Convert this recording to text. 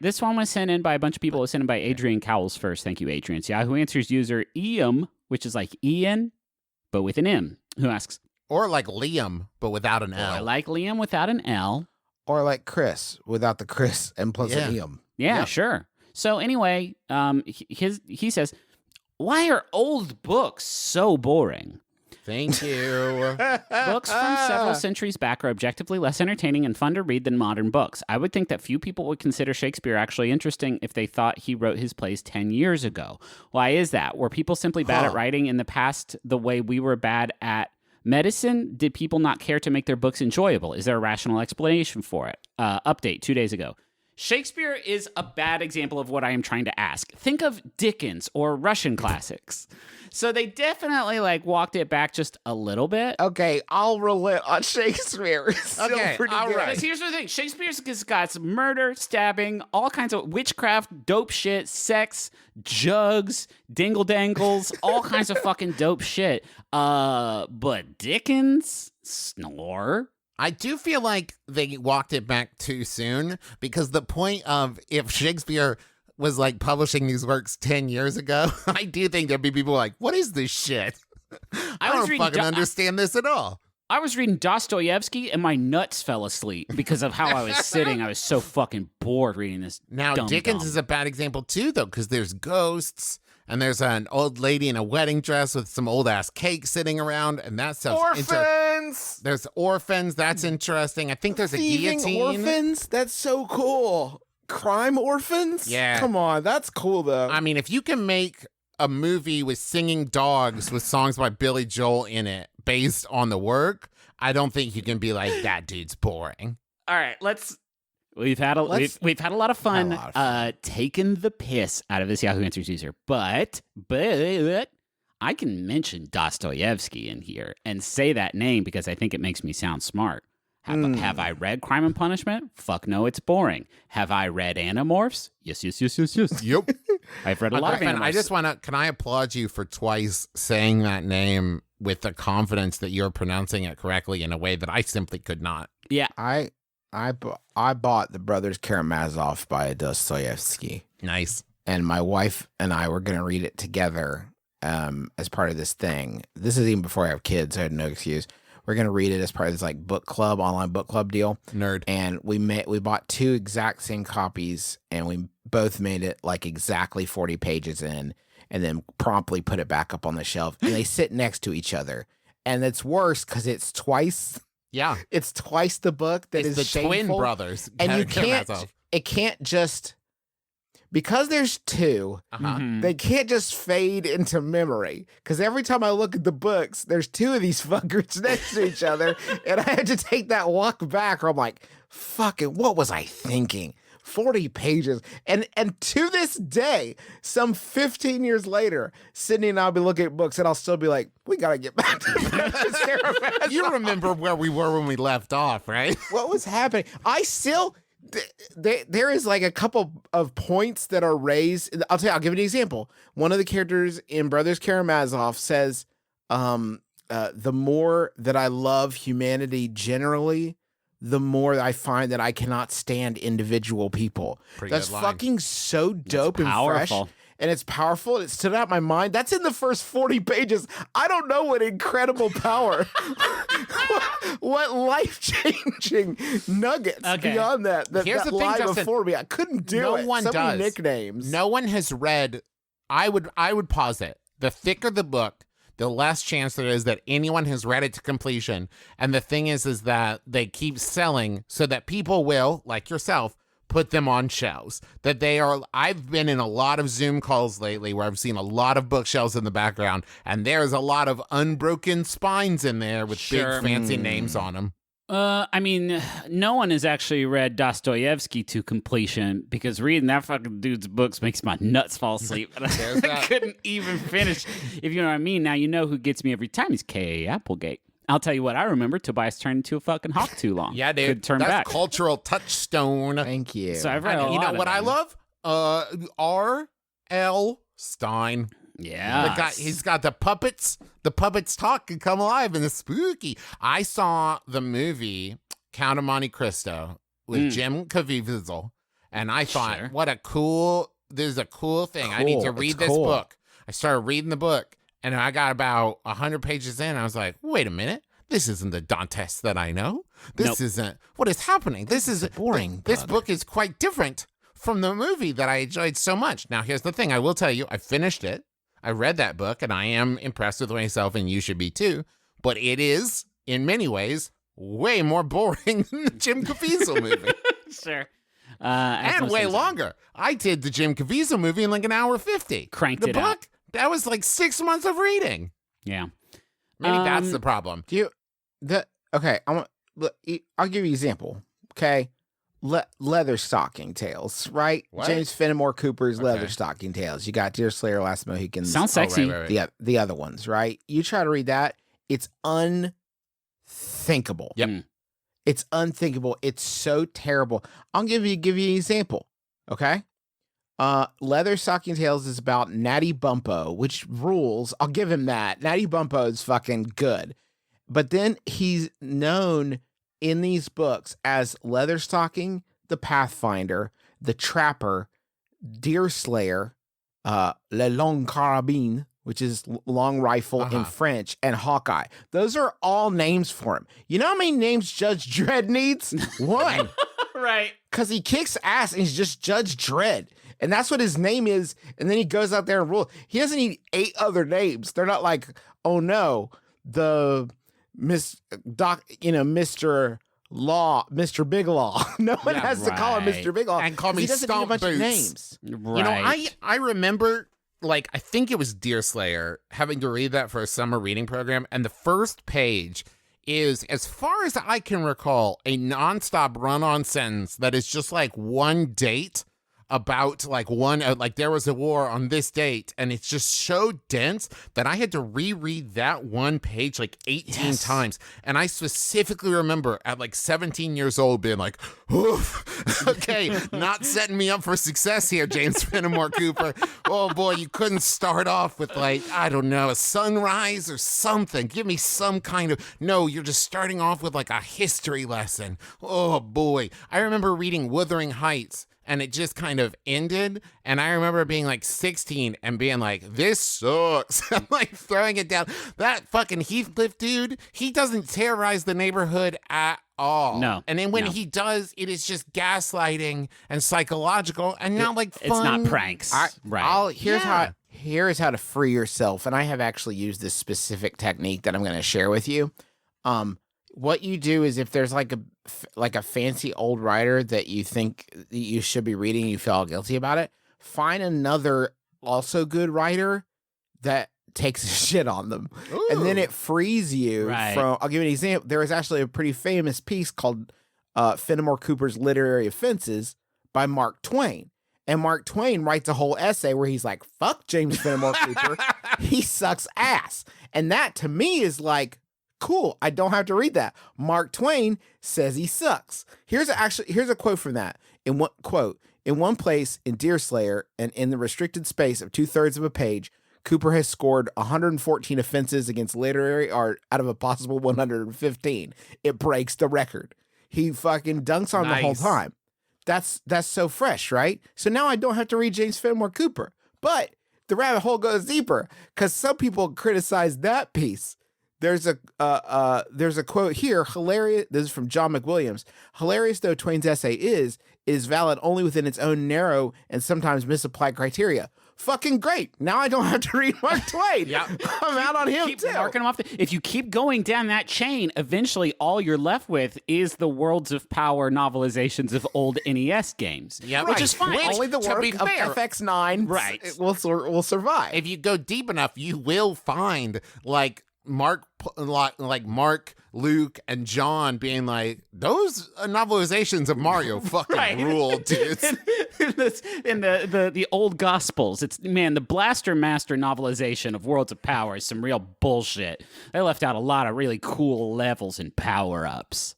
This one was sent in by a bunch of people. It was sent in by Adrian Cowles first. Thank you, Adrian. It's Yahoo Answers user Ian, which is like Ian, but with an M, who asks, or like Liam, but without an L. I like Liam without an L. Or like Chris, without the Chris and plus an Liam. Yeah, sure. So anyway, he says, why are old books so boring? Thank you. Books from several centuries back are objectively less entertaining and fun to read than modern books. I would think that few people would consider Shakespeare actually interesting if they thought he wrote his plays 10 years ago. Why is that? Were people simply bad at writing in the past the way we were bad at medicine? Did people not care to make their books enjoyable? Is there a rational explanation for it? Update 2 days ago. Shakespeare is a bad example of what I am trying to ask. Think of Dickens or Russian classics. So they definitely walked it back just a little bit. Okay, I'll relent on Shakespeare. It's still pretty good. Because here's the thing. Shakespeare's got some murder, stabbing, all kinds of witchcraft, dope shit, sex, jugs, dingle dangles, all kinds of fucking dope shit. But Dickens, snore. I do feel like they walked it back too soon, because the point of if Shakespeare was publishing these works 10 years ago, I do think there'd be people like, what is this shit? I don't fucking understand this at all. I was reading Dostoevsky and my nuts fell asleep because of how I was sitting. I was so fucking bored reading this. Now, Dickens is a bad example too, though, because there's ghosts and there's an old lady in a wedding dress with some old ass cake sitting around, and that stuff's orphans. There's orphans. That's interesting. I think there's a guillotine. Orphans. That's so cool. Crime orphans. Yeah. Come on, that's cool though. I mean, if you can make a movie with singing dogs with songs by Billy Joel in it based on the work, I don't think you can be like, that dude's boring. All right, we've had a lot of fun taking the piss out of this Yahoo Answers user, but I can mention Dostoevsky in here and say that name because I think it makes me sound smart. Have I read Crime and Punishment? Fuck no, it's boring. Have I read Animorphs? Yes. Yep. I've read a lot of Animorphs. I just want to, can I applaud you for twice saying that name with the confidence that you're pronouncing it correctly in a way that I simply could not. Yeah. I bought The Brothers Karamazov by Dostoevsky. Nice. And my wife and I were going to read it together as part of this thing. This is even before I have kids. I had no excuse. We're going to read it as part of this book club, online book club deal. Nerd. And we bought 2 exact same copies, and we both made it exactly 40 pages in, and then promptly put it back up on the shelf. And they sit next to each other. And it's worse because it's twice. Yeah. It's twice the book that it's is the shameful. twin brothers. And it can't just, because there's 2, they can't just fade into memory. Because every time I look at the books, there's 2 of these fuckers next to each other. And I had to take that walk back, or I'm like, fucking, what was I thinking? 40 pages. And to this day, some 15 years later, Sydney and I'll be looking at books and I'll still be like, we got to get back to that. You remember where we were when we left off, right? What was happening? I still... There is a couple of points that are raised. I'll give you an example. One of the characters in Brothers Karamazov says, the more that I love humanity generally, the more I find that I cannot stand individual people. That's fucking so dope and fresh. And it's powerful. It stood out in my mind. That's in the first 40 pages. I don't know what incredible power, what life-changing nuggets beyond that Here's the lie thing, before me. I couldn't do it. No one so does. Many nicknames. No one has read. I would pause it. The thicker the book, the less chance there is that anyone has read it to completion. And the thing is that they keep selling so that people will, like yourself, put them on shelves. I've been in a lot of Zoom calls lately where I've seen a lot of bookshelves in the background, and there's a lot of unbroken spines in there with big fancy names on them. I mean, no one has actually read Dostoevsky to completion, because reading that fucking dude's books makes my nuts fall asleep. I couldn't even finish, if you know what I mean. Now you know who gets me every time. He's K.A. Applegate. I'll tell you what I remember. Tobias turned into a fucking hawk too long. Yeah, dude. Could turn that's back. Cultural touchstone. Thank you. So I've read a lot. You know of what them. I love? R.L. Stein. Yeah. The guy, he's got the puppets. The puppets talk and come alive and it's spooky. I saw the movie Count of Monte Cristo with Jim Caviezel, And I thought, Sure. this is a cool thing. I need to Cool. read It's this cool. book. I started reading the book, and I got about 100 pages in. I was like, wait a minute. This isn't the Dantes that I know. This Nope. isn't what is happening. This is boring This book. book is quite different from the movie that I enjoyed so much. Now, here's the thing. I will tell you, I finished it. I read that book, and I am impressed with myself, and you should be too. But it is, in many ways, way more boring than the Jim Caviezel movie. Sure. And way longer. I did the Jim Caviezel movie in like an hour 50. Cranked the it book, out. that was like 6 months of reading. Yeah. Maybe that's the problem. I'll give you an example. Okay. Leather stocking tales, right? What? James Fenimore Cooper's Leather Okay. stocking tales. You got Deerslayer, Last Mohicans. Sounds sexy. right. The other ones, right? You try to read that, it's unthinkable. Yep. Mm. It's unthinkable. It's so terrible. I'll give you an example. Okay. Leather Stocking Tales is about Natty Bumpo, which rules. I'll give him that. Natty Bumpo is fucking good. But then he's known in these books as Leather Stocking, the Pathfinder, the Trapper, Deerslayer, Le Long Carabine, which is long rifle in French, and Hawkeye. Those are all names for him. You know how many names Judge Dredd needs? One. Right. Because he kicks ass and he's just Judge Dredd. And that's what his name is. And then he goes out there and rules. He doesn't need 8 other names. They're not like, oh no, the Mr. Law, Mr. Big Law. No one Yeah, has to call him right. Mr. Big Law. And call me he doesn't need a Stomp bunch of Boots. names. Right. You know, I remember, like, I think it was Deerslayer, having to read that for a summer reading program. And the first page is, as far as I can recall, a nonstop run-on sentence that is just like one date about like there was a war on this date, and it's just so dense that I had to reread that one page like 18 Yes. times. And I specifically remember at like 17 years old being like, oof, okay, not setting me up for success here, James Fenimore Cooper. Oh boy, you couldn't start off with like, I don't know, a sunrise or something. Give me some kind of, no, you're just starting off with like a history lesson. Oh boy. I remember reading Wuthering Heights, and it just kind of ended. And I remember being like 16 and being like, this sucks. I'm like throwing it down. That fucking Heathcliff dude, he doesn't terrorize the neighborhood at all. No, And then when no. he does, it is just gaslighting and psychological and not like fun. It's not pranks. Right. Here's how to free yourself. And I have actually used this specific technique that I'm going to share with you. What you do is, if there's like a fancy old writer that you think that you should be reading, you feel all guilty about it, find another also good writer that takes a shit on them. And then it frees you Right. from, I'll give you an example. There was actually a pretty famous piece called Fenimore Cooper's Literary Offenses by Mark Twain. And Mark Twain writes a whole essay where he's like, fuck James Fenimore Cooper. He sucks ass. And that to me is like, cool, I don't have to read that. Mark Twain says he sucks. Here's a quote from that. In one place in Deerslayer, and in the restricted space of 2/3 of a page, Cooper has scored 114 offenses against literary art out of a possible 115. It breaks the record. He fucking dunks on the whole Nice. time. That's so fresh, right? So now I don't have to read James Fenimore Cooper. But the rabbit hole goes deeper, because some people criticize that piece. There's a quote here, hilarious. This is from John McWilliams. Hilarious though Twain's essay is valid only within its own narrow and sometimes misapplied criteria. Fucking great. Now I don't have to read Mark Twain. Yeah. I'm out on him Keep too. marking them off. If you keep going down that chain, eventually all you're left with is the Worlds of Power novelizations of old NES games. Yeah, which right. is fine. Which, Only the to work be of fair, FX9 Right. will survive. if you go deep enough, you will find like Mark, Luke, and John being like, those novelizations of Mario fucking Right. rule, dudes. in the old Gospels, it's the Blaster Master novelization of Worlds of Power is some real bullshit. They left out a lot of really cool levels and power ups.